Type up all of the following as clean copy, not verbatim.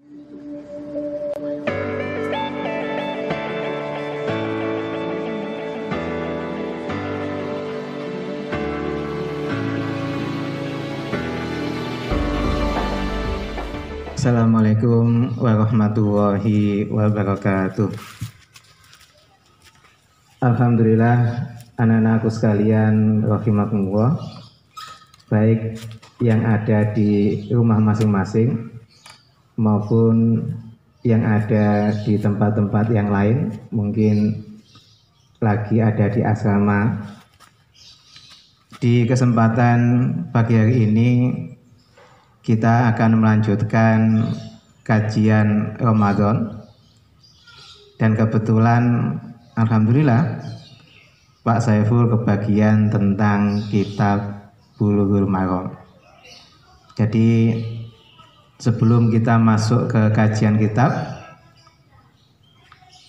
Assalamualaikum warahmatullahi wabarakatuh. Alhamdulillah, anak-anakku sekalian rahimakumullah, baik yang ada di rumah masing-masing maupun yang ada di tempat-tempat yang lain, mungkin lagi ada di asrama. Di kesempatan pagi hari ini kita akan melanjutkan kajian Ramadan, dan kebetulan alhamdulillah Pak Saiful kebagian tentang kitab Bulughul Maram. Jadi sebelum kita masuk ke kajian kitab,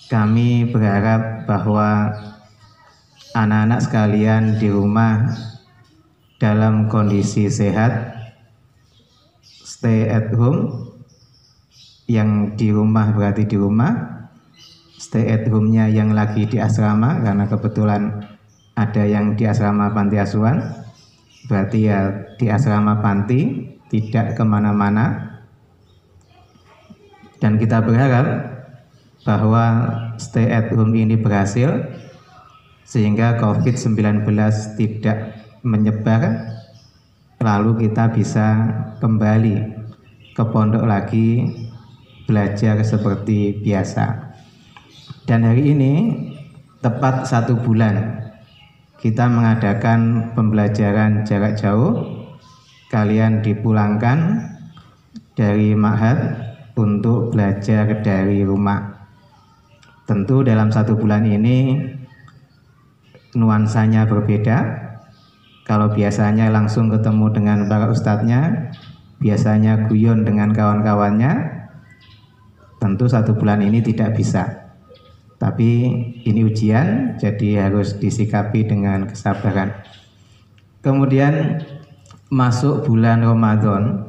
kami berharap bahwa anak-anak sekalian di rumah dalam kondisi sehat, stay at home. Yang di rumah berarti di rumah, stay at home-nya yang lagi di asrama, karena kebetulan ada yang di asrama panti asuhan, berarti ya di asrama panti, tidak kemana-mana. Dan kita berharap bahwa stay at home ini berhasil sehingga COVID-19 tidak menyebar, lalu kita bisa kembali ke pondok lagi, belajar seperti biasa. Dan hari ini tepat 1 bulan kita mengadakan pembelajaran jarak jauh. Kalian dipulangkan dari ma'had untuk belajar dari rumah. Tentu dalam 1 bulan ini nuansanya berbeda. Kalau biasanya langsung ketemu dengan para ustadznya, biasanya guyon dengan kawan-kawannya, tentu 1 bulan ini tidak bisa. Tapi ini ujian, jadi harus disikapi dengan kesabaran. Kemudian masuk bulan Ramadan,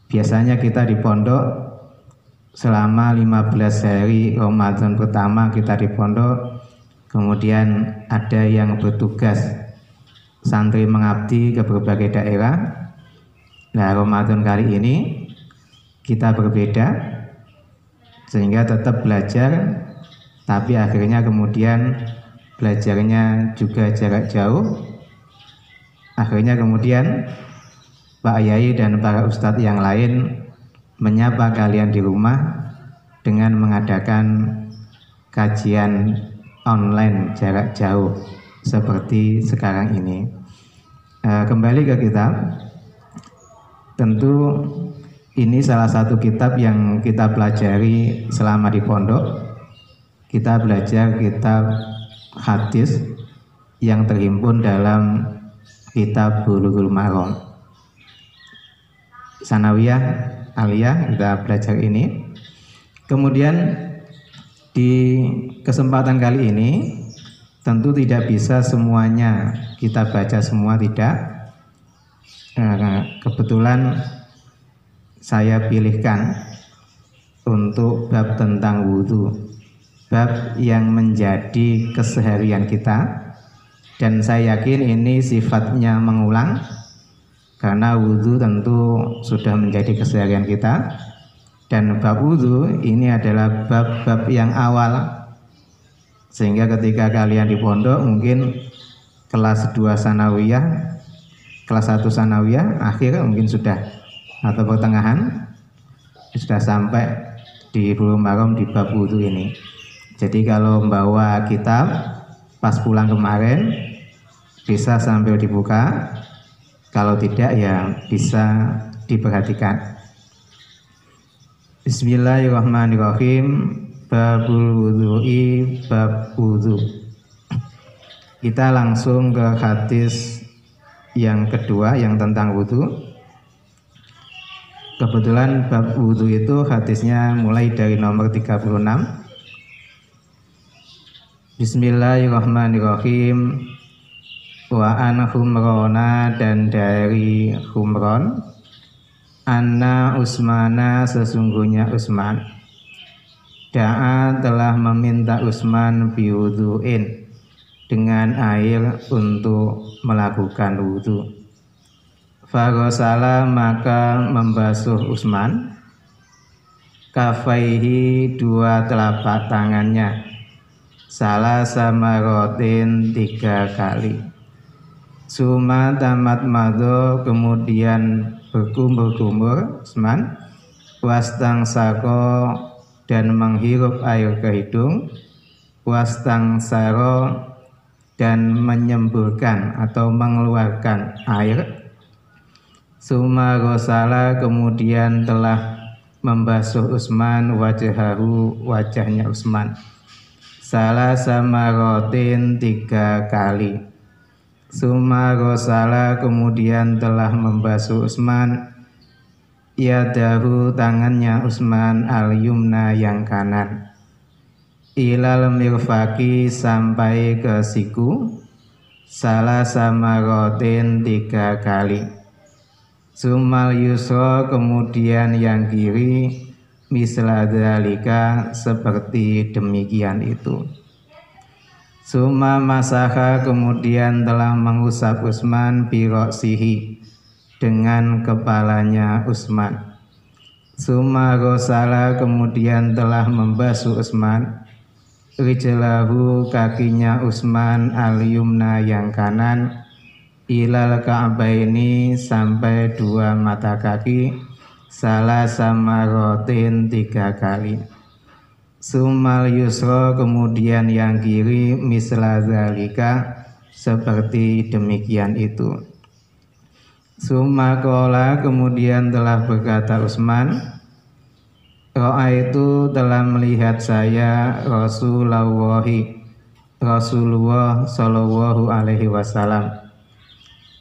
biasanya kita di pondok selama 15 hari Ramadan pertama kita di pondok, kemudian ada yang bertugas santri mengabdi ke berbagai daerah. Nah, Ramadan kali ini kita berbeda, sehingga tetap belajar, tapi akhirnya kemudian belajarnya juga jarak jauh. Akhirnya kemudian Pak Yai dan para ustadz yang lain menyapa kalian di rumah dengan mengadakan kajian online jarak jauh seperti sekarang ini. Kembali ke kitab, tentu ini salah satu kitab yang kita pelajari selama di pondok. Kita belajar kitab hadis yang terhimpun dalam kitab Bulughul Maram. Sanawiyah, aliyah, kita belajar ini. Kemudian di kesempatan kali ini tentu tidak bisa semuanya kita baca semua, tidak. Kebetulan saya pilihkan untuk bab tentang wudhu, bab yang menjadi keseharian kita, dan saya yakin ini sifatnya mengulang karena wudhu tentu sudah menjadi keseharian kita. Dan bab wudhu ini adalah bab-bab yang awal, sehingga ketika kalian di pondok mungkin kelas 2 sanawiyah, kelas 1 sanawiyah akhir mungkin sudah, atau pertengahan sudah sampai di Bulughul Maram di bab wudhu ini. Jadi kalau membawa kitab pas pulang kemarin bisa sambil dibuka, kalau tidak ya bisa diperhatikan. Bismillahirrahmanirrahim. Babul wudhu'i, bab wudhu. Kita langsung ke hadis yang kedua yang tentang wudhu. Kebetulan bab wudhu itu hadisnya mulai dari nomor 36. Bismillahirrahmanirrahim. Wa an Humrona, dan dari Humron anna Utsmana sesungguhnya Utsman da'a telah meminta Utsman biwudu'in dengan air untuk melakukan wudu. Faghasala maka membasuh Utsman kafaihi dua telapak tangannya salah sama rotin 3 kali. Suma tamat mado kemudian berkumur-kumur Utsman wastang sako dan menghirup air ke hidung wastang saro dan menyemburkan atau mengeluarkan air. Suma ghasala kemudian telah membasuh Utsman wajahahu wajahnya Utsman salah sama rotin 3 kali. Suma ghasala kemudian telah membasuh Utsman yadahu tangannya Utsman al-yumna yang kanan ilal mirfaqi sampai ke siku salah sama rotin 3 kali. Sumal yusra kemudian yang kiri misla dzalika seperti demikian itu. Suma masaha kemudian telah mengusap Utsman biroksihi dengan kepalanya Utsman. Suma ghasala kemudian telah membasuh Utsman rijlahu kakinya Utsman al-yumna yang kanan ilal ka'baini sampai 2 mata kaki salah sama rotin 3 kali. Sumal yusra kemudian yang kiri misla zalika seperti demikian itu. Summa qala kemudian telah berkata Utsman Ra'aitu telah melihat saya Rasulullah sallallahu alaihi wasallam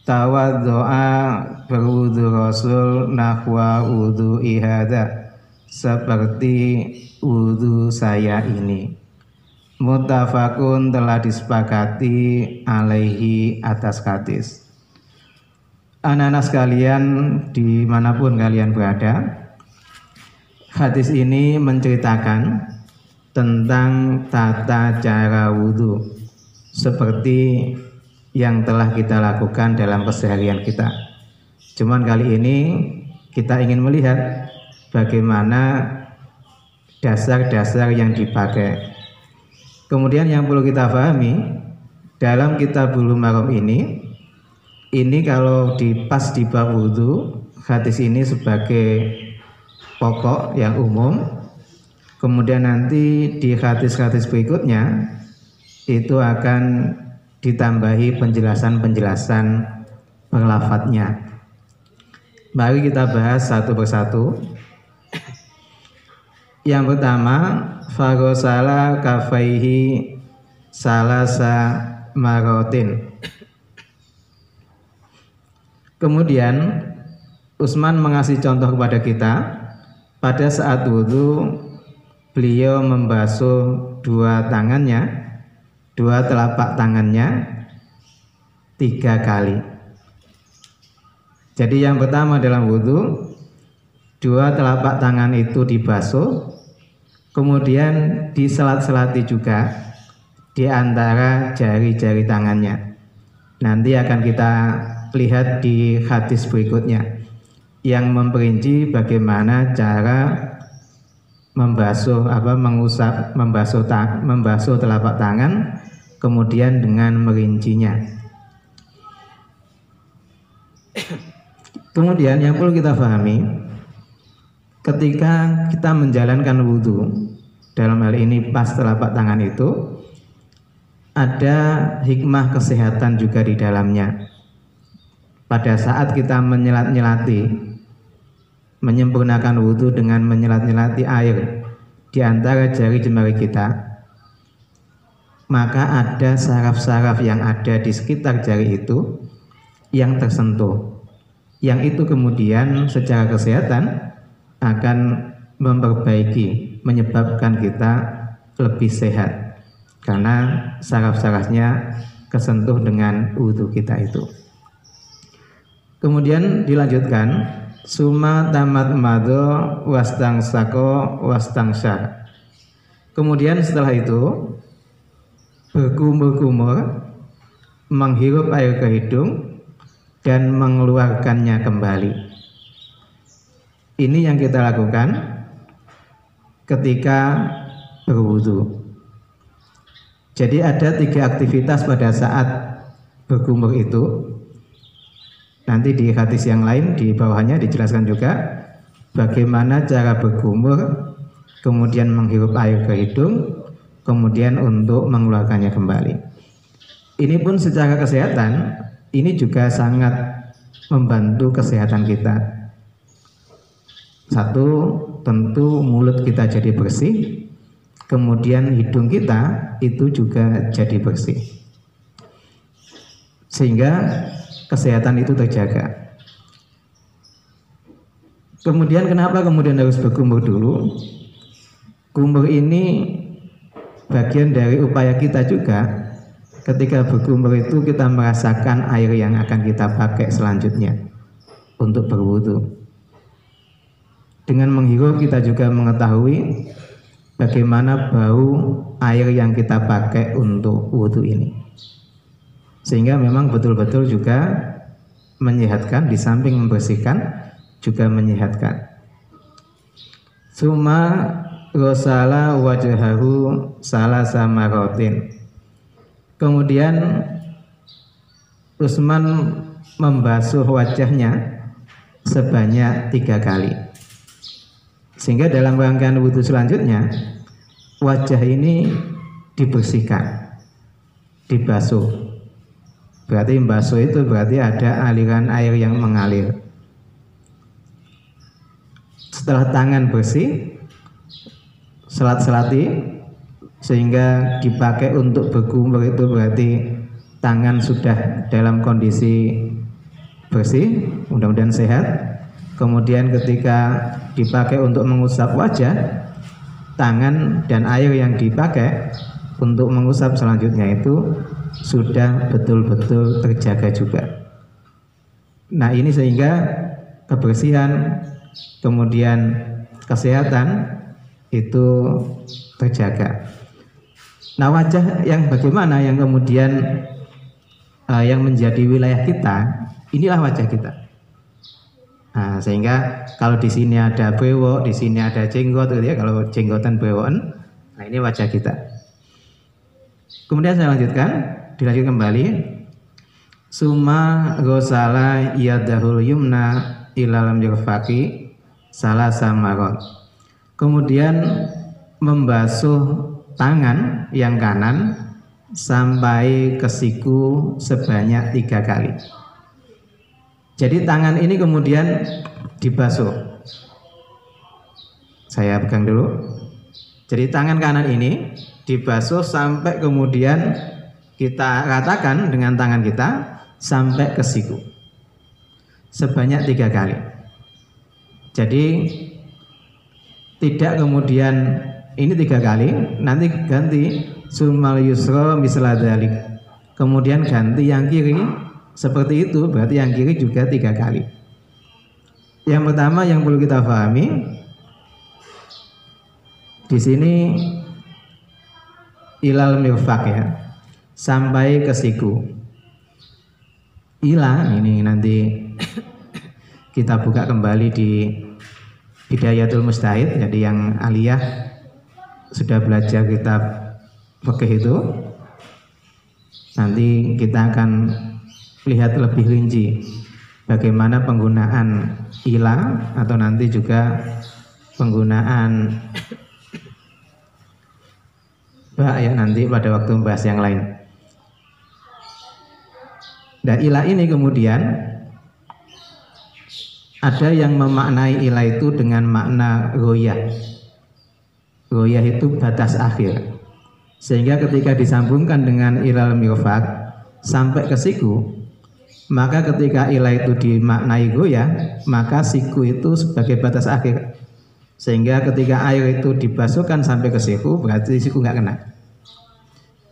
tawaddu'a berwudu Rasul nahwa wudu ihada seperti wudu saya ini. Muttafaqun telah disepakati alaihi atas hadis. Anak-anak sekalian dimanapun kalian berada, hadis ini menceritakan tentang tata cara wudu seperti yang telah kita lakukan dalam keseharian kita. Cuman kali ini kita ingin melihat bagaimana dasar-dasar yang dipakai. Kemudian yang perlu kita pahami dalam kitab Bulughul Maram ini kalau di bab wudu, hadis ini sebagai pokok yang umum. Kemudian nanti di hadis-hadis berikutnya itu akan ditambahi penjelasan-penjelasan penglafadznya. Mari kita bahas satu persatu. Yang pertama, faghasala kafaihi salasa marotin. Kemudian Utsman mengasih contoh kepada kita pada saat wudu beliau membasuh 2 tangannya, 2 telapak tangannya 3 kali. Jadi yang pertama dalam wudu 2 telapak tangan itu dibasuh, kemudian diselat-selati juga di antara jari-jari tangannya. Nanti akan kita lihat di hadis berikutnya yang memperinci bagaimana cara membasuh telapak tangan kemudian dengan merincinya. Kemudian yang perlu kita pahami ketika kita menjalankan wudhu, dalam hal ini pas telapak tangan itu ada hikmah kesehatan juga di dalamnya. Pada saat kita menyelat-nyelati, menyempurnakan wudhu dengan menyelat-nyelati air di antara jari jemari kita, maka ada saraf-saraf yang ada di sekitar jari itu yang tersentuh, yang itu kemudian secara kesehatan akan memperbaiki, menyebabkan kita lebih sehat karena saraf-sarafnya kesentuh dengan wudhu kita itu. Kemudian dilanjutkan Suma tamat mado wastang sako wastang syar. Kemudian setelah itu berkumur-kumur, menghirup air ke hidung dan mengeluarkannya kembali. Ini yang kita lakukan ketika berwudu. Jadi ada 3 aktivitas pada saat berkumur itu. Nanti di hadis yang lain di bawahnya dijelaskan juga bagaimana cara berkumur, kemudian menghirup air ke hidung, kemudian untuk mengeluarkannya kembali. Ini pun secara kesehatan, ini juga sangat membantu kesehatan kita. Satu, tentu mulut kita jadi bersih, kemudian hidung kita itu juga jadi bersih. Sehingga kesehatan itu terjaga. Kemudian kenapa kemudian harus berkumur dulu? Kumur ini bagian dari upaya kita juga. Ketika berkumur itu kita merasakan air yang akan kita pakai selanjutnya untuk berwudu. Dengan menghirup kita juga mengetahui bagaimana bau air yang kita pakai untuk wudu ini. Sehingga memang betul-betul juga menyehatkan, di samping membersihkan juga menyehatkan. Suma ghasala wajhahu salasa maratin. Kemudian Utsman membasuh wajahnya sebanyak 3 kali. Sehingga dalam rangkaian wudu selanjutnya wajah ini dibersihkan, dibasuh. Berarti membasuh itu berarti ada aliran air yang mengalir. Setelah tangan bersih, selat-selati, sehingga dipakai untuk berkumur itu berarti tangan sudah dalam kondisi bersih, mudah-mudahan sehat. Kemudian ketika dipakai untuk mengusap wajah, tangan dan air yang dipakai untuk mengusap selanjutnya itu sudah betul-betul terjaga juga. Nah, ini sehingga kebersihan kemudian kesehatan itu terjaga. Nah, wajah yang bagaimana yang kemudian yang menjadi wilayah kita, inilah wajah kita. Nah, sehingga kalau di sini ada brewok, di sini ada jenggot, gitu ya. Kalau jenggotan brewokan, nah ini wajah kita. Kemudian saya dilanjutkan kembali. Suma ghasala yadahul yumna ilalam mirfaqi salasa marot. Kemudian membasuh tangan yang kanan sampai ke siku sebanyak 3 kali. Jadi tangan ini kemudian dibasuh. Saya pegang dulu. Jadi tangan kanan ini dibasuh sampai kemudian kita ratakan dengan tangan kita sampai ke siku sebanyak 3 kali. Jadi tidak kemudian ini 3 kali, nanti ganti sumal yusra misla dzalik. Kemudian ganti yang kiri seperti itu, berarti yang kiri juga 3 kali. Yang pertama yang perlu kita pahami di sini ilal mirfaq ya, sampai ke siku. Ila ini nanti kita buka kembali di Bidayatul Mustahid. Jadi yang aliyah sudah belajar kitab fikih itu, nanti kita akan lihat lebih rinci bagaimana penggunaan ila atau nanti juga penggunaan ba ya nanti pada waktu membahas yang lain. Dan ila ini kemudian ada yang memaknai ila itu dengan makna royah. Royah itu batas akhir. Sehingga ketika disambungkan dengan ilal mirfaq sampai ke siku, maka ketika ila itu dimaknai goyah, maka siku itu sebagai batas akhir. Sehingga ketika air itu dibasuhkan sampai ke siku, berarti siku nggak kena.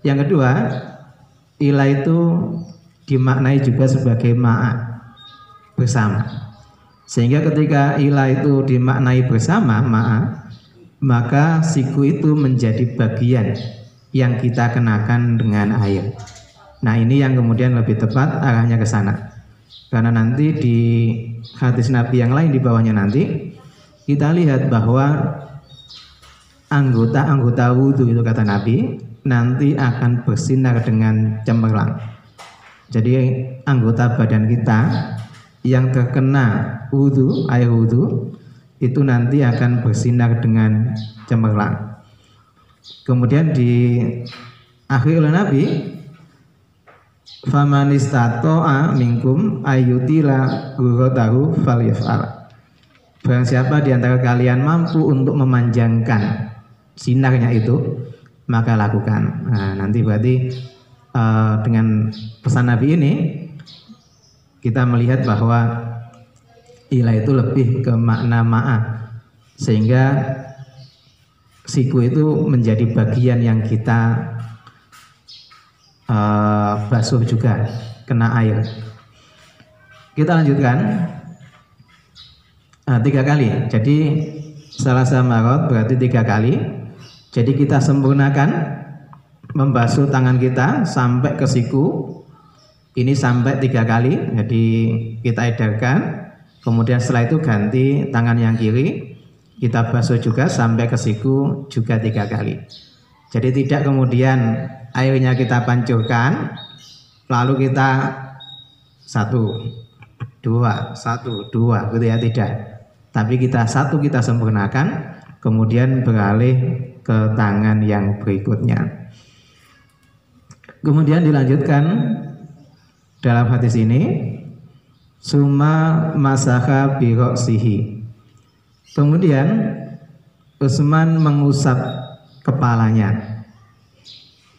Yang kedua, ila itu dimaknai juga sebagai ma'a, bersama. Sehingga ketika ila itu dimaknai bersama ma'a, maka siku itu menjadi bagian yang kita kenakan dengan air. Nah, ini yang kemudian lebih tepat arahnya ke sana. Karena nanti di hadis Nabi yang lain di bawahnya nanti kita lihat bahwa anggota-anggota wudhu itu kata Nabi nanti akan bersinar dengan cemerlang. Jadi anggota badan kita yang terkena wudhu, air wudhu itu nanti akan bersinar dengan cemerlang. Kemudian di akhir oleh Nabi, faman istata'a minkum ayyutila ghurratahu falyaf'al. Barang siapa di antara kalian mampu untuk memanjangkan sinarnya itu, maka lakukan. Nah, nanti berarti dengan pesan Nabi ini kita melihat bahwa ila itu lebih ke makna ma'a, sehingga siku itu menjadi bagian yang kita basuh juga, kena air. Kita lanjutkan 3 kali. Jadi salasa marot berarti 3 kali. Jadi kita sempurnakan membasuh tangan kita sampai ke siku. Ini sampai 3 kali. Jadi kita edarkan. Kemudian setelah itu ganti tangan yang kiri, kita basuh juga sampai ke siku juga 3 kali. Jadi tidak kemudian airnya kita pancurkan, lalu kita 1, 2, 1, 2 gitu ya, tidak. Tapi kita sempurnakan, kemudian beralih ke tangan yang berikutnya. Kemudian dilanjutkan dalam hadis ini, summa masakha bi ra'sihi. Kemudian Utsman mengusap kepalanya.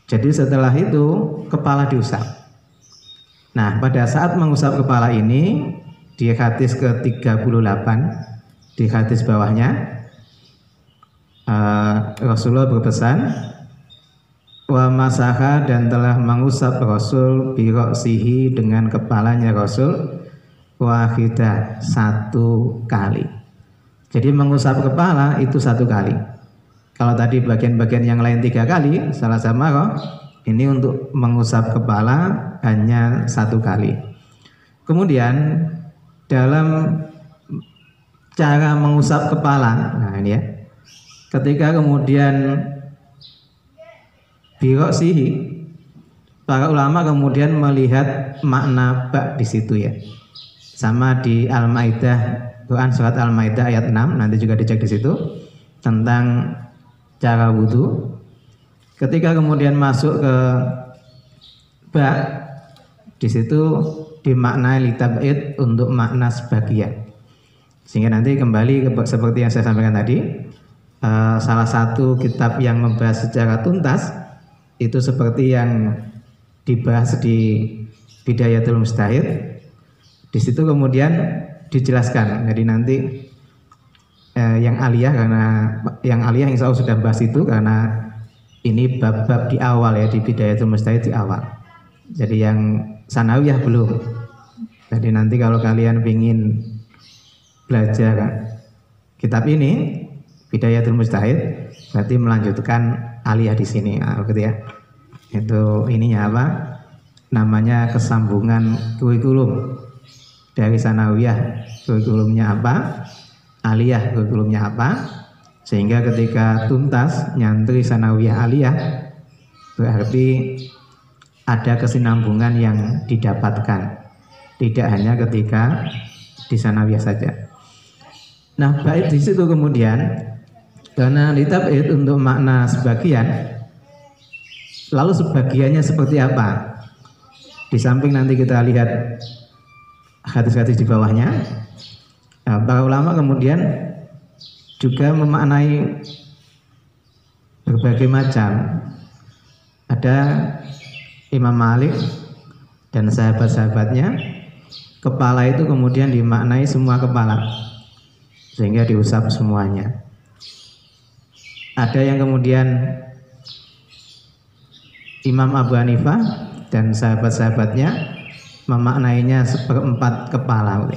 Jadi setelah itu kepala diusap. Nah, pada saat mengusap kepala ini di hadis ke-38, di hadis bawahnya Rasulullah berpesan, wa masaha, dan telah mengusap Rasul bi ra'sihi, dengan kepalanya Rasul, wahidah, 1 kali. Jadi mengusap kepala itu 1 kali. Kalau tadi bagian-bagian yang lain 3 kali, salah sama ini untuk mengusap kepala hanya 1 kali. Kemudian dalam cara mengusap kepala, nah ini ya, ketika kemudian biroksihi, para ulama kemudian melihat makna bak di situ ya. Sama di Al-Maidah, Quran surat Al-Maidah ayat 6, nanti juga dicek di situ tentang cara wudhu. Ketika kemudian masuk ke bak, di situ dimaknai litab'id, untuk makna sebagian. Sehingga nanti kembali ke seperti yang saya sampaikan tadi, salah satu kitab yang membahas secara tuntas itu seperti yang dibahas di Bidayatul Mujtahid. Di situ kemudian dijelaskan. Jadi nanti yang aliyah, karena yang aliyah insya Allah sudah bahas itu, karena ini bab-bab di awal ya, di Bidayatul Mujtahid di awal. Jadi yang sanawiyah belum. Jadi nanti kalau kalian ingin belajar kitab ini Bidayatul Mujtahid, berarti melanjutkan aliyah di sini, gitu ya. Itu ininya apa? Namanya kesambungan kurikulum dari sanawiyah, kurikulumnya apa? Aliyah, kurikulumnya apa? Sehingga ketika tuntas nyantri sanawiyah aliyah, berarti ada kesinambungan yang didapatkan, tidak hanya ketika di sanawiyah saja. Nah, baik di situ kemudian, karena litab'id untuk makna sebagian, lalu sebagiannya seperti apa? Di samping nanti kita lihat hadis-hadis di bawahnya. Nah, para ulama kemudian juga memaknai berbagai macam. Ada Imam Malik dan sahabat-sahabatnya, kepala itu kemudian dimaknai semua kepala, sehingga diusap semuanya. Ada yang kemudian Imam Abu Hanifah dan sahabat-sahabatnya memaknainya 1/4 kepala.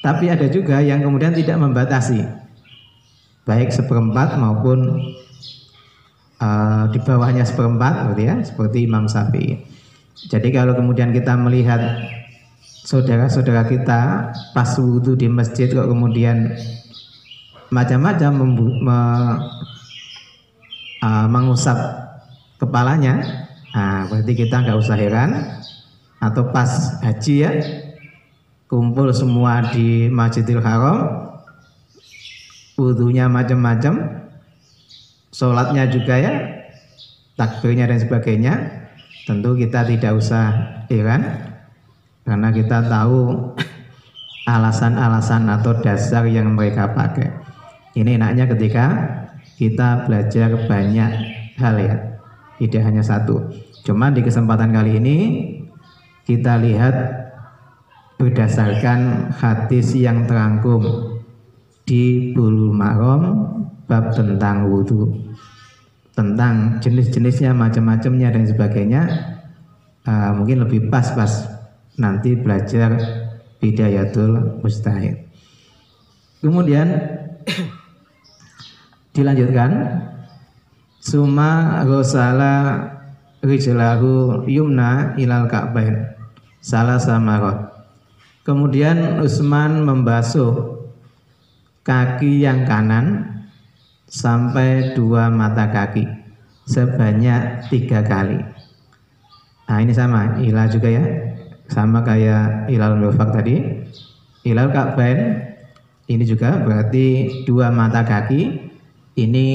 Tapi ada juga yang kemudian tidak membatasi, baik seperempat maupun di bawahnya seperempat, gitu ya, seperti Imam Syafi'i. Jadi kalau kemudian kita melihat saudara-saudara kita pas wudhu di masjid kok kemudian macam-macam mengusap kepalanya, berarti kita nggak usah heran. Atau pas haji ya, kumpul semua di Masjidil Haram, wudhunya macam-macam, sholatnya juga ya, takbirnya dan sebagainya, tentu kita tidak usah heran karena kita tahu alasan-alasan atau dasar yang mereka pakai. Ini enaknya ketika kita belajar banyak hal ya, tidak hanya satu. Cuman di kesempatan kali ini kita lihat berdasarkan hadis yang terangkum di Bulughul Maram bab tentang wudhu, tentang jenis-jenisnya, macam-macamnya dan sebagainya. Mungkin lebih pas nanti belajar Bidayatul Mujtahid. Kemudian dilanjutkan, summa ghasala rijlahu yumna ilal ka'bain salah samarot. Kemudian Utsman membasuh kaki yang kanan sampai 2 mata kaki sebanyak 3 kali. Nah ini sama, ila juga ya, sama kayak ilal mufak tadi. Ilal ka'bain ini juga berarti 2 mata kaki ini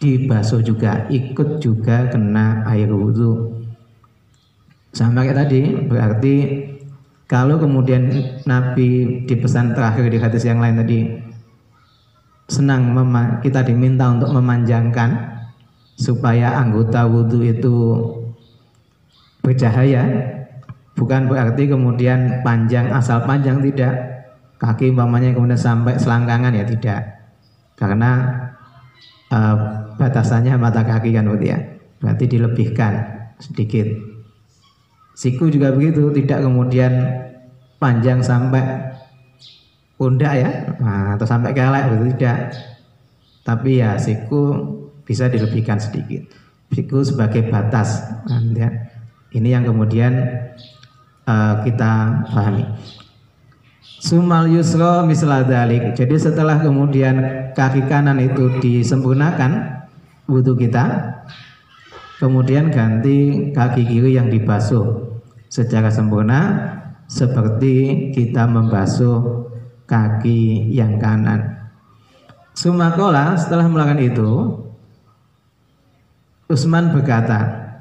dibasuh juga, ikut juga kena air wudhu. Sama kayak tadi, berarti kalau kemudian Nabi di pesan terakhir di hadis yang lain tadi senang kita diminta untuk memanjangkan supaya anggota wudhu itu bercahaya, bukan berarti kemudian panjang asal panjang, tidak. Kaki umpamanya kemudian sampai selangkangan ya tidak, karena batasannya mata kaki kan berarti ya, berarti dilebihkan sedikit. Siku juga begitu, tidak kemudian panjang sampai pundak ya, atau sampai kelek, begitu tidak. Tapi ya siku bisa dilebihkan sedikit. Siku sebagai batas, ya. Ini yang kemudian kita pahami. Sumal yusra misla dzalik. Jadi setelah kemudian kaki kanan itu disempurnakan wudhu kita, kemudian ganti kaki kiri yang dibasuh secara sempurna seperti kita membasuh kaki yang kanan. Sumakola, setelah melakukan itu, Utsman berkata,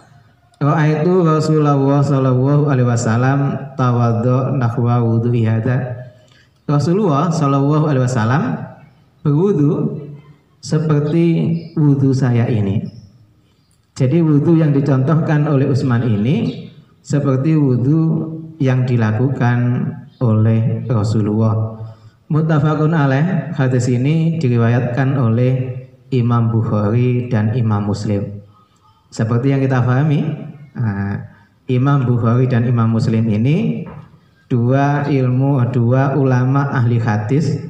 Ra'aitu Rasulullah sallallahu alaihi wasallam tawaddo nahwa wudu'i hadza. Rasulullah sallallahu alaihi wasallam berwudu seperti wudu saya ini. Jadi wudu yang dicontohkan oleh Utsman ini seperti wudu yang dilakukan oleh Rasulullah. Muttafaqun alaih, hadis ini diriwayatkan oleh Imam Bukhari dan Imam Muslim. Seperti yang kita pahami, Imam Bukhari dan Imam Muslim ini dua ulama ahli hadis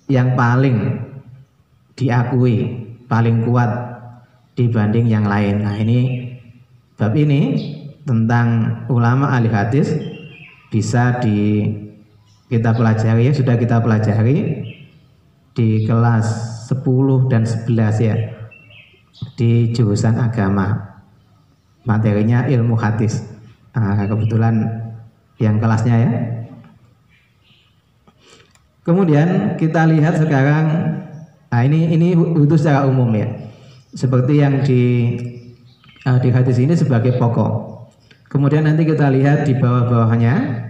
yang paling diakui, paling kuat dibanding yang lain. Nah ini bab ini tentang ulama ahli hadis bisa kita pelajari ya, sudah kita pelajari di kelas 10 dan 11 ya, di jurusan agama, materinya ilmu hadis. Kebetulan yang kelasnya ya. Kemudian kita lihat sekarang, ini wudhu secara umum ya, seperti yang di hadis ini sebagai pokok. Kemudian nanti kita lihat di bawah-bawahnya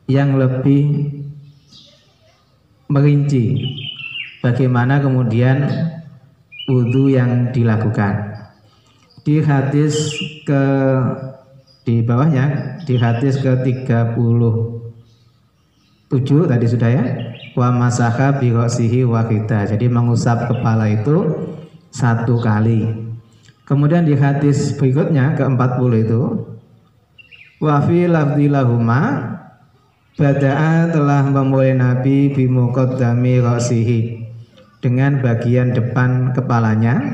yang lebih merinci bagaimana kemudian wudhu yang dilakukan. Di hadis di bawahnya, di hadis ke-37 tadi sudah ya, wa masaha bi ra'sihi wahidah. Jadi mengusap kepala itu 1 kali. Kemudian di hadis berikutnya ke-40 itu wa fi lafdzi lahuma Bada'a telah memulai Nabi bimuqaddami ra'sihi, dengan bagian depan kepalanya.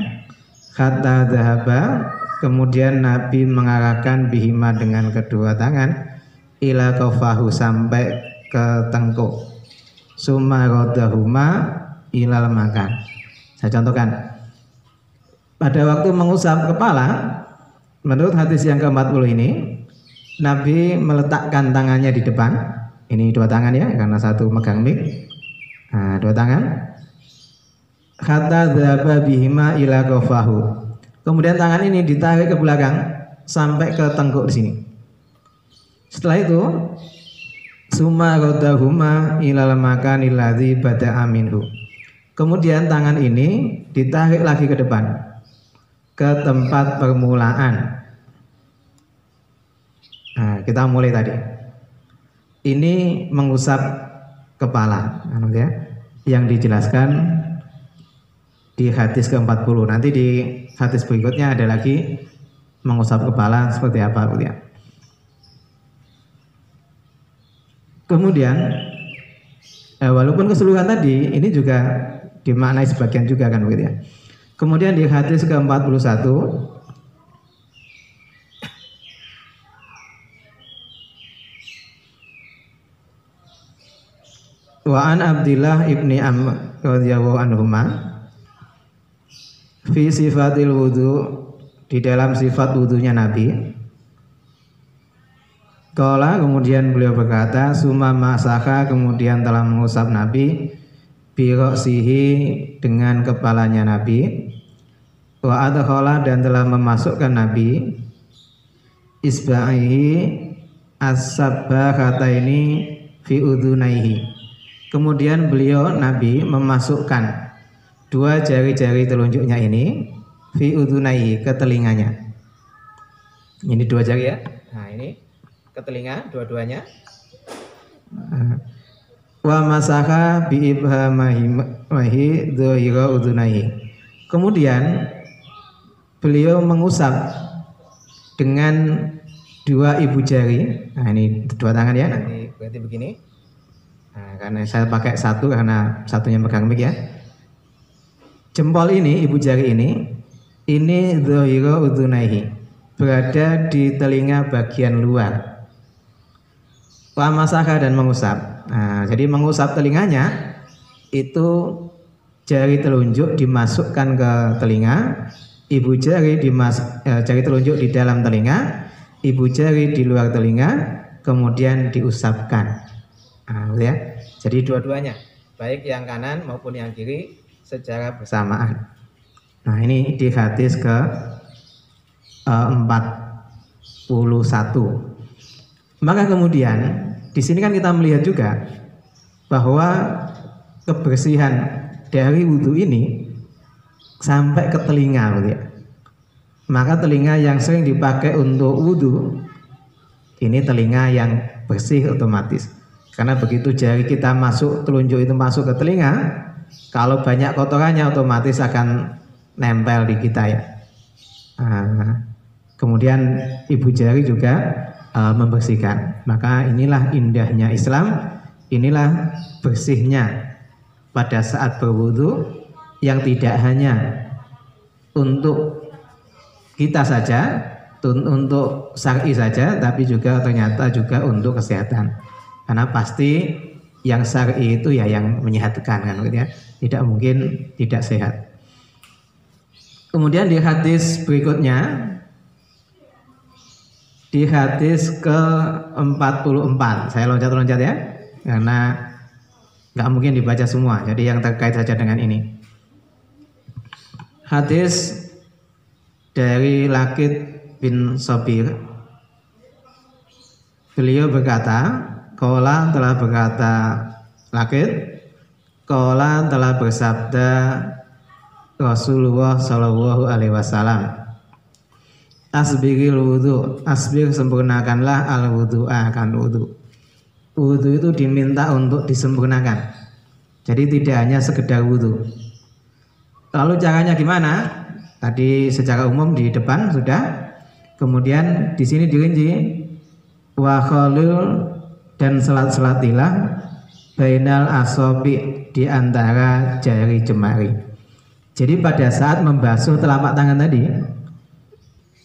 Hatta dhahaba, kemudian Nabi mengarahkan bihima dengan kedua tangan ila kafahu, sampai ke tengkuk. Summa radahuma ilal makan. Saya contohkan. Pada waktu mengusap kepala, menurut hadis yang ke-40 ini, Nabi meletakkan tangannya di depan. Ini dua tangan ya, karena satu megang mic. Nah, dua tangan. Hatta dhaba bihima ila qafahu. Kemudian tangan ini ditarik ke belakang sampai ke tengkuk di sini. Setelah itu, summa radahuma ilal makanil ladzi bada'a minhu. Kemudian tangan ini ditarik lagi ke depan, ke tempat permulaan. Nah, kita mulai tadi. Ini mengusap kepala, ya, yang dijelaskan di hadis ke-40. Nanti di hadis berikutnya ada lagi mengusap kepala seperti apa, ya. Kemudian, walaupun keseluruhan tadi, ini juga dimaknai sebagian juga kan, begitu ya. Kemudian di hadis ke-41, wa an Abdillah ibni Amr radhiyallahu anhuma fi sifatil wudu, di dalam sifat wudunya Nabi. Qala, kemudian beliau berkata, summa masaka, kemudian telah mengusap Nabi bi ra'sihi, dengan kepalanya Nabi. Wa adkhala, dan telah memasukkan Nabi isba'ihi as-sabbahataini fi udhunaihi. Kemudian beliau Nabi memasukkan dua jari-jari telunjuknya ini fi udhunaihi, ke telinganya. Ini dua jari ya. Nah, ini ke telinga dua-duanya. Wa masaka bi ibhamahi dhahira udhunaihi. Kemudian beliau mengusap dengan dua ibu jari. Nah, ini dua tangan ya, nanti berarti begini. Nah, karena saya pakai satu karena satunya megang mic ya. Jempol ini, ibu jari ini dhahira udhunaihi, berada di telinga bagian luar. Wa masaka, dan mengusap. Nah, jadi mengusap telinganya itu jari telunjuk dimasukkan ke telinga, ibu jari jari telunjuk di dalam telinga, ibu jari di luar telinga, kemudian diusapkan. Nah, ya. Jadi dua-duanya, baik yang kanan maupun yang kiri, secara bersamaan. Nah, ini di hadis ke 41. Maka kemudian di sini kan kita melihat juga bahwa kebersihan dari wudhu ini sampai ke telinga, ya. Maka telinga yang sering dipakai untuk wudhu ini telinga yang bersih otomatis. Karena begitu jari kita masuk, telunjuk itu masuk ke telinga, kalau banyak kotorannya otomatis akan nempel di kita ya. Nah, kemudian ibu jari juga membersihkan. Maka inilah indahnya Islam, inilah bersihnya pada saat berwudu, yang tidak hanya untuk kita saja, untuk syar'i saja, tapi juga ternyata juga untuk kesehatan. Karena pasti yang syar'i itu ya yang menyehatkan kan, ya. Tidak mungkin tidak sehat. Kemudian di hadis berikutnya, di hadis ke-44, saya loncat-loncat ya, karena nggak mungkin dibaca semua, jadi yang terkait saja dengan ini. Hadis dari Laqit bin Sabir, beliau berkata, Qala, telah berkata Laqit, Qala, telah bersabda Rasulullah Shallallahu Alaihi Wasallam, asbiril wudu, asbir, sempurnakanlah al wudu, akan wudu. Wudu itu diminta untuk disempurnakan, jadi tidak hanya sekedar wudu. Lalu caranya gimana? Tadi secara umum di depan sudah, kemudian di sini dirinci, wa khalil dan selat-selatilah bainal asobi, di antara jari jemari. Jadi pada saat membasuh telapak tangan tadi,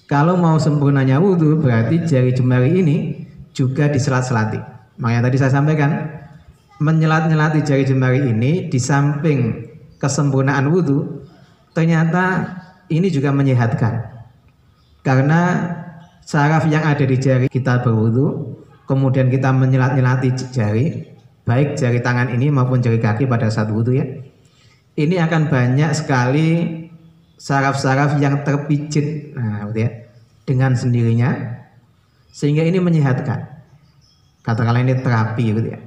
kalau mau sempurnanya wudhu berarti jari jemari ini juga diselat-selati. Makanya tadi saya sampaikan, menyelat-nyelati jari jemari ini di samping kesempurnaan wudhu, ternyata ini juga menyehatkan. Karena saraf yang ada di jari kita berwudhu, kemudian kita menyelat-nyelati jari, baik jari tangan ini maupun jari kaki pada saat wudhu ya, ini akan banyak sekali saraf-saraf yang terpijit, ya, dengan sendirinya, sehingga ini menyehatkan. Katakanlah ini terapi gitu ya.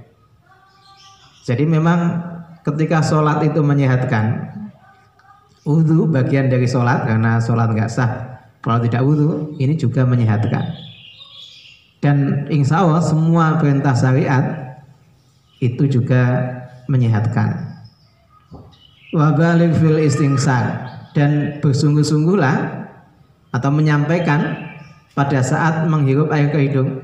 Jadi memang ketika sholat itu menyehatkan, wudhu bagian dari sholat, karena sholat nggak sah kalau tidak wudhu, ini juga menyehatkan. Dan insya Allah semua perintah syariat itu juga menyehatkan. Wabalik fil istingsar, dan bersungguh-sungguhlah atau menyampaikan pada saat menghirup air ke hidung.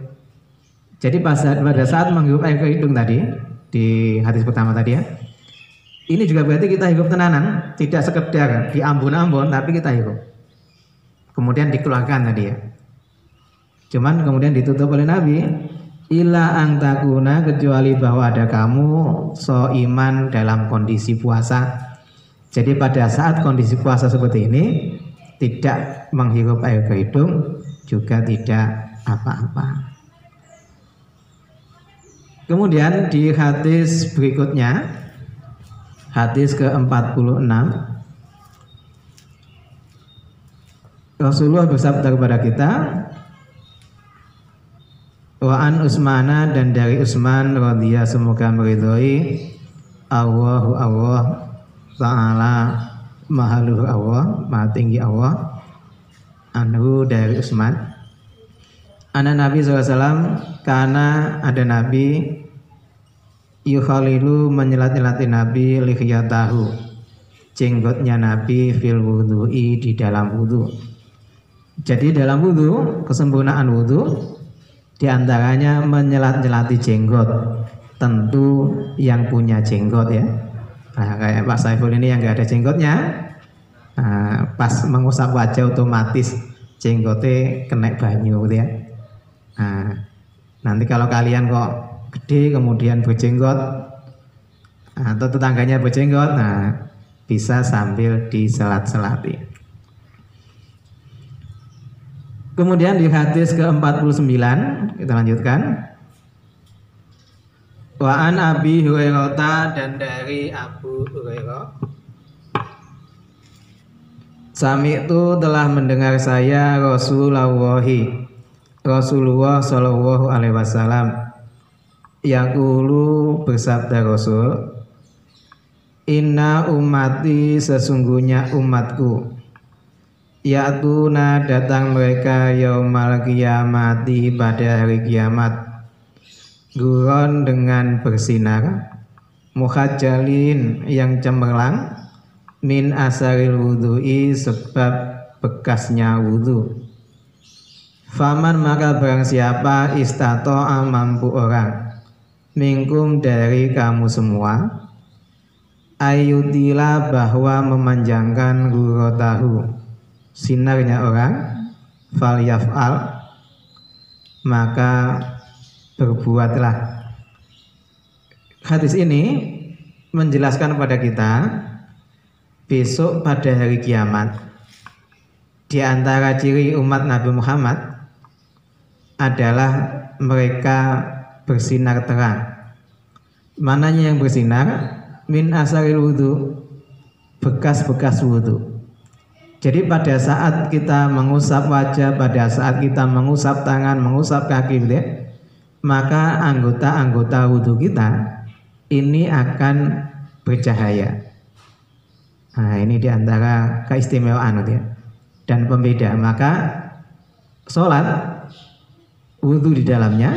Jadi pada saat menghirup air ke hidung tadi di hadis pertama tadi ya, ini juga berarti kita hirup tenanan, tidak sekedar di ambon-ambon tapi kita hirup. Kemudian dikeluarkan tadi ya. Cuman kemudian ditutup oleh Nabi, ila angtakuna, kecuali bahwa ada kamu so iman dalam kondisi puasa. Jadi pada saat kondisi puasa seperti ini, tidak menghirup air ke hidung, juga tidak apa-apa. Kemudian di hadis berikutnya, hadis ke-46, Rasulullah bersabda kepada kita, wa an Utsmana, dan dari Utsman radhiyallahu, semoga meridhoi Allah Ta'ala, maha luhur Allah, maha tinggi Allah, anhu, dari Utsman, anak Nabi SAW, karena ada Nabi yukhalilu, menyelat-nyelati Nabi lihiyatahu, jenggotnya Nabi, fil wudhu'i, di dalam wudhu. Jadi dalam wudhu, kesempurnaan wudhu diantaranya menyelat-nyelati jenggot, tentu yang punya jenggot ya. Nah, kayak Pak Saiful ini yang nggak ada jenggotnya, pas mengusap wajah otomatis jenggotnya kena banyu gitu ya. Nanti kalau kalian kok gede kemudian berjenggot, atau tetangganya berjenggot, bisa sambil diselat-selati. Kemudian di hadis ke-49 kita lanjutkan. Wa an Abi Hurairah, dan dari Abu Hurairah, sami itu telah mendengar saya Rasulullah Shallallahu Alaihi Wasallam yaqulu, bersabda Rasul, inna ummati, sesungguhnya umatku, ya'tuna, datang mereka, yaumal qiyamati, pada hari kiamat, guron, dengan bersinar, mukhajjalin, yang cemerlang, min asaril wudhu'i, sebab bekasnya wudhu. Faman, maka barang siapa, istato'a, mampu orang, minkum, dari kamu semua, ayudila, bahwa memanjangkan gurotahu, sinarnya orang, fal yaf'al, maka berbuatlah. Hadis ini menjelaskan kepada kita besok pada hari kiamat, di antara ciri umat Nabi Muhammad adalah mereka bersinar terang. Mananya yang bersinar? Min asaril wudhu, bekas-bekas wudhu. Jadi pada saat kita mengusap wajah, pada saat kita mengusap tangan, mengusap kaki, gitu ya, maka anggota-anggota wudhu kita ini akan bercahaya. Ini diantara keistimewaan gitu ya, dan pembeda. Maka sholat wudhu di dalamnya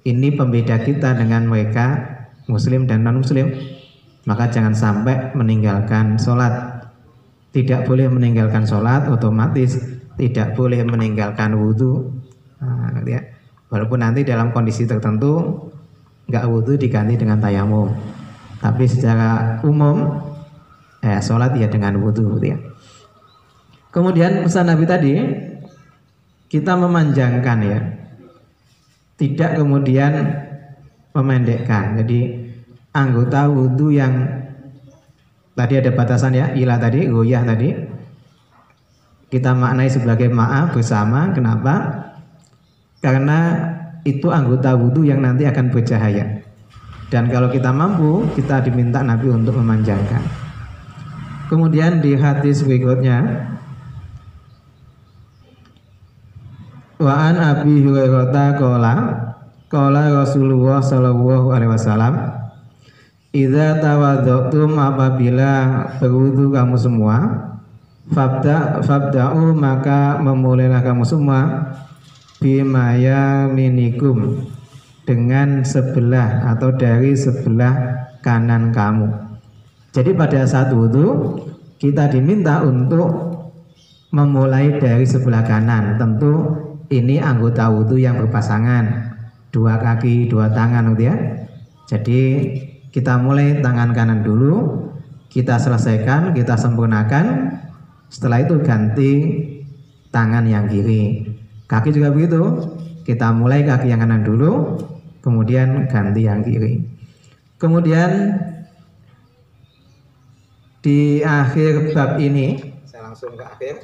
ini pembeda kita dengan mereka muslim dan non muslim. Maka jangan sampai meninggalkan sholat. Tidak boleh meninggalkan sholat, otomatis tidak boleh meninggalkan wudhu. Gitu ya. Walaupun nanti dalam kondisi tertentu nggak wudhu diganti dengan tayamum. Tapi secara umum sholat ya dengan wudhu gitu ya. Kemudian pesan Nabi tadi, kita memanjangkan ya, tidak kemudian memendekkan. Jadi anggota wudhu yang tadi ada batasan ya, ila tadi, goyah tadi, kita maknai sebagai maaf bersama. Kenapa? Karena itu anggota wudhu yang nanti akan bercahaya. Dan kalau kita mampu, kita diminta Nabi untuk memanjangkan. Kemudian di hadis berikutnya, wa an Abi Hurairah qala Rasulullah sallallahu alaihi wasallam, idza tawaddatum, apabila berwudu kamu semua, fabda'u, maka memulailah kamu semua, bimaya minikum, dengan sebelah atau dari sebelah kanan kamu. Jadi pada saat wudhu kita diminta untuk memulai dari sebelah kanan. Tentu ini anggota wudhu yang berpasangan, dua kaki, dua tangan gitu ya. Jadi kita mulai tangan kanan dulu, kita selesaikan, kita sempurnakan. Setelah itu ganti tangan yang kiri. Kaki juga begitu, kita mulai kaki yang kanan dulu, kemudian ganti yang kiri. Kemudian di akhir bab ini, saya langsung ke akhir.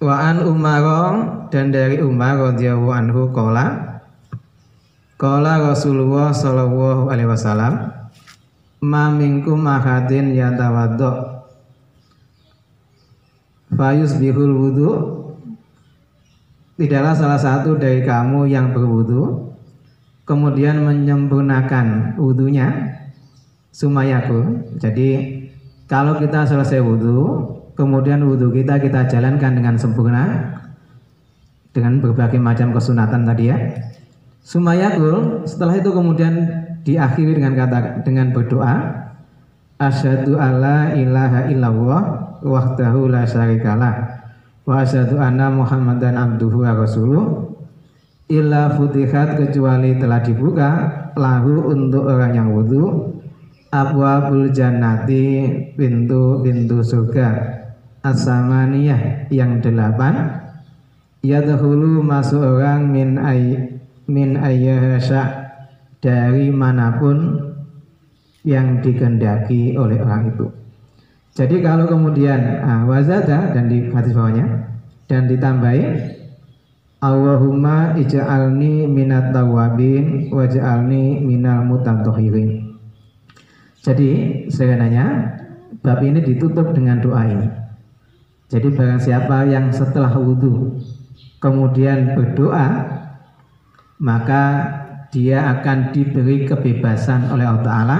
Wa an Umar, dan dari Umar radhiyallahu anhu qala Rasulullah sallallahu alaihi wasallam, ma minkum ahadin yatawaddo fayusbihul wudu, tidaklah salah satu dari kamu yang berwudu kemudian menyempurnakan wudunya, sumayaku. Jadi kalau kita selesai wudu, kemudian wudu kita jalankan dengan sempurna dengan berbagai macam kesunatan tadi ya, sumayakul, setelah itu kemudian diakhiri dengan berdoa, asyhadu alla ilaha illallah wahdahu la syarikalah wa asyhadu anna muhammadan abduhu wa rasuluh, illa futihat, kecuali telah dibuka, lahu, untuk orang yang wudu, abwabul jannati, pintu-pintu surga, as-samaniyah, yang 8, yadkhulu, masuk orang, min ayyahasya, dari manapun yang dikehendaki oleh orang itu. Jadi kalau kemudian wazada, dan di hadis bawahnya, dan ditambahi Allahumma ij'alni minat tawabin waj'alni minal mutatahhirin. Jadi sebenarnya bab ini ditutup dengan doa ini. Jadi barang siapa yang setelah wudhu kemudian berdoa, maka dia akan diberi kebebasan oleh Allah Ta'ala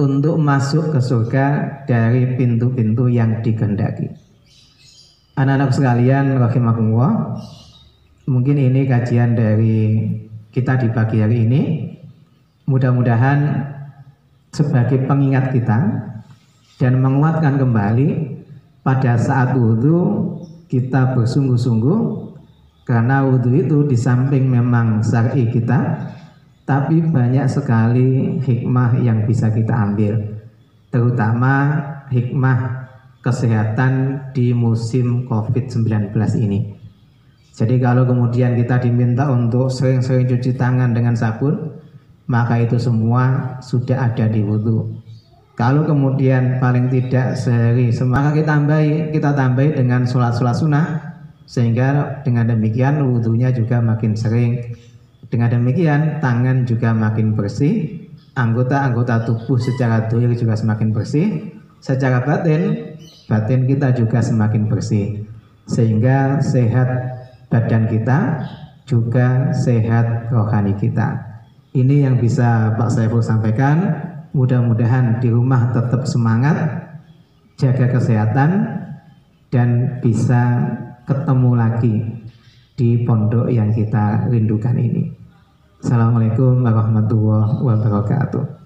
untuk masuk ke surga dari pintu-pintu yang dikehendaki. Anak-anak sekalian rahimakumullah, mungkin ini kajian dari kita di pagi hari ini. Mudah-mudahan sebagai pengingat kita dan menguatkan kembali pada saat wudhu kita bersungguh-sungguh, karena wudhu itu di samping memang syar'i kita, tapi banyak sekali hikmah yang bisa kita ambil, terutama hikmah kesehatan di musim COVID-19 ini. Jadi kalau kemudian kita diminta untuk sering-sering cuci tangan dengan sabun, maka itu semua sudah ada di wudhu. Kalau kemudian paling tidak sehari, maka kita tambahi dengan sholat-sholat sunnah, sehingga dengan demikian wudhunya juga makin sering. Dengan demikian tangan juga makin bersih, anggota-anggota tubuh secara dohir juga semakin bersih, secara batin kita juga semakin bersih, sehingga sehat badan kita, juga sehat rohani kita. Ini yang bisa Pak Saiful sampaikan. Mudah-mudahan di rumah tetap semangat, jaga kesehatan, dan bisa ketemu lagi di pondok yang kita rindukan ini. Assalamualaikum warahmatullahi wabarakatuh.